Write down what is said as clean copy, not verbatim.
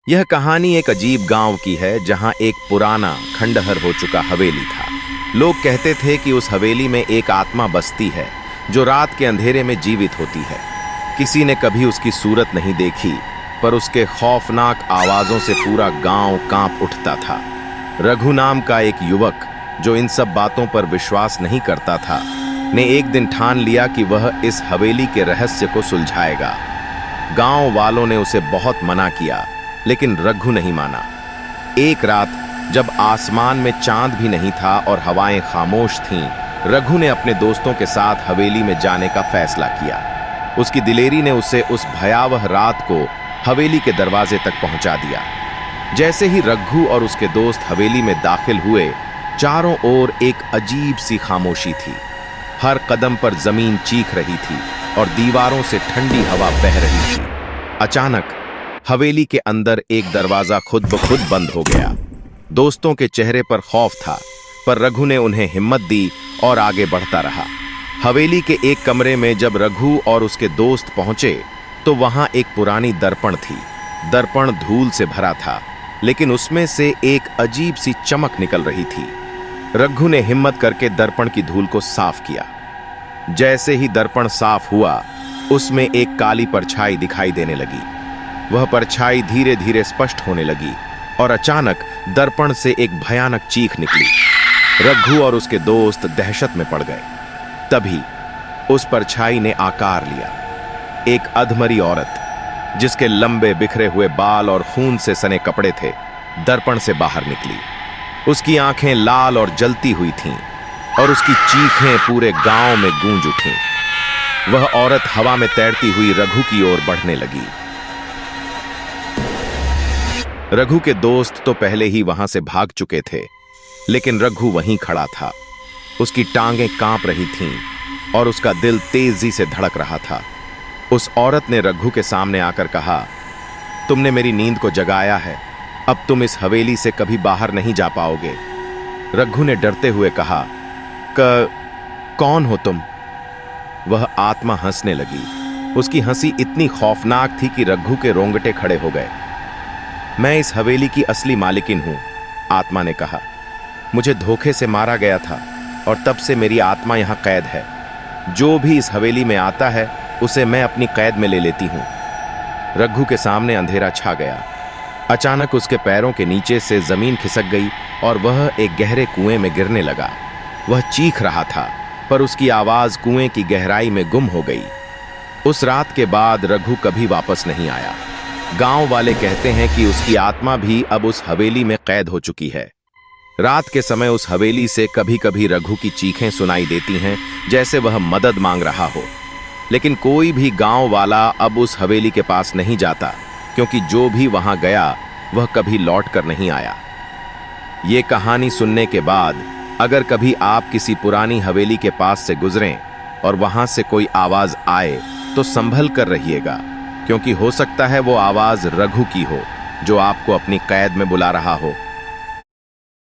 यह कहानी एक अजीब गांव की है जहां एक पुराना खंडहर हो चुका हवेली था। लोग कहते थे कि उस हवेली में एक आत्मा बसती है जो रात के अंधेरे में जीवित होती है। किसी ने कभी उसकी सूरत नहीं देखी, पर उसके खौफनाक आवाजों से पूरा गांव कांप उठता था। रघु नाम का एक युवक जो इन सब बातों पर विश्वास नहीं करता था, ने एक दिन ठान लिया कि वह इस हवेली के रहस्य को सुलझाएगा। गांव वालों ने उसे बहुत मना किया, लेकिन रघु नहीं माना। एक रात जब आसमान में चांद भी नहीं था और हवाएं खामोश थीं, रघु ने अपने दोस्तों के साथ हवेली में जाने का फैसला किया। उसकी दिलेरी ने उसे उस भयावह रात को हवेली के दरवाजे तक पहुंचा दिया। जैसे ही रघु और उसके दोस्त हवेली में दाखिल हुए, चारों ओर एक अजीब सी खामोशी थी। हर कदम पर जमीन चीख रही थी और दीवारों से ठंडी हवा बह रही थी। अचानक हवेली के अंदर एक दरवाजा खुद ब खुद बंद हो गया। दोस्तों के चेहरे पर खौफ था, पर रघु ने उन्हें हिम्मत दी और आगे बढ़ता रहा। हवेली के एक कमरे में जब रघु और उसके दोस्त पहुंचे तो वहां एक पुरानी दर्पण थी। दर्पण धूल से भरा था, लेकिन उसमें से एक अजीब सी चमक निकल रही थी। रघु ने हिम्मत करके दर्पण की धूल को साफ किया। जैसे ही दर्पण साफ हुआ, उसमें एक काली परछाई दिखाई देने लगी। वह परछाई धीरे धीरे स्पष्ट होने लगी और अचानक दर्पण से एक भयानक चीख निकली। रघु और उसके दोस्त दहशत में पड़ गए। तभी उस परछाई ने आकार लिया। एक अधमरी औरत, जिसके लंबे बिखरे हुए बाल और खून से सने कपड़े थे, दर्पण से बाहर निकली। उसकी आंखें लाल और जलती हुई थीं और उसकी चीखें पूरे गांव में गूंज उठीं। वह औरत हवा में तैरती हुई रघु की ओर बढ़ने लगी। रघु के दोस्त तो पहले ही वहां से भाग चुके थे, लेकिन रघु वहीं खड़ा था। उसकी टांगें कांप रही थीं और उसका दिल तेजी से धड़क रहा था। उस औरत ने रघु के सामने आकर कहा, तुमने मेरी नींद को जगाया है, अब तुम इस हवेली से कभी बाहर नहीं जा पाओगे। रघु ने डरते हुए कहा, कौन हो तुम? वह आत्मा हंसने लगी। उसकी हंसी इतनी खौफनाक थी कि रघु के रोंगटे खड़े हो गए। मैं इस हवेली की असली मालिकिन हूं, आत्मा ने कहा। मुझे धोखे से मारा गया था और तब से मेरी आत्मा यहां कैद है। जो भी इस हवेली में आता है, उसे मैं अपनी कैद में ले लेती हूं। रघु के सामने अंधेरा छा गया। अचानक उसके पैरों के नीचे से जमीन खिसक गई और वह एक गहरे कुएं में गिरने लगा। वह चीख रहा था, पर उसकी आवाज कुएं की गहराई में गुम हो गई। उस रात के बाद रघु कभी वापस नहीं आया। गांव वाले कहते हैं कि उसकी आत्मा भी अब उस हवेली में कैद हो चुकी है। रात के समय उस हवेली से कभी कभी रघु की चीखें सुनाई देती हैं, जैसे वह मदद मांग रहा हो। लेकिन कोई भी गांव वाला अब उस हवेली के पास नहीं जाता, क्योंकि जो भी वहां गया वह कभी लौट कर नहीं आया। ये कहानी सुनने के बाद अगर कभी आप किसी पुरानी हवेली के पास से गुजरें और वहां से कोई आवाज आए, तो संभल कर रहिएगा, क्योंकि हो सकता है वो आवाज रघु की हो, जो आपको अपनी कैद में बुला रहा हो।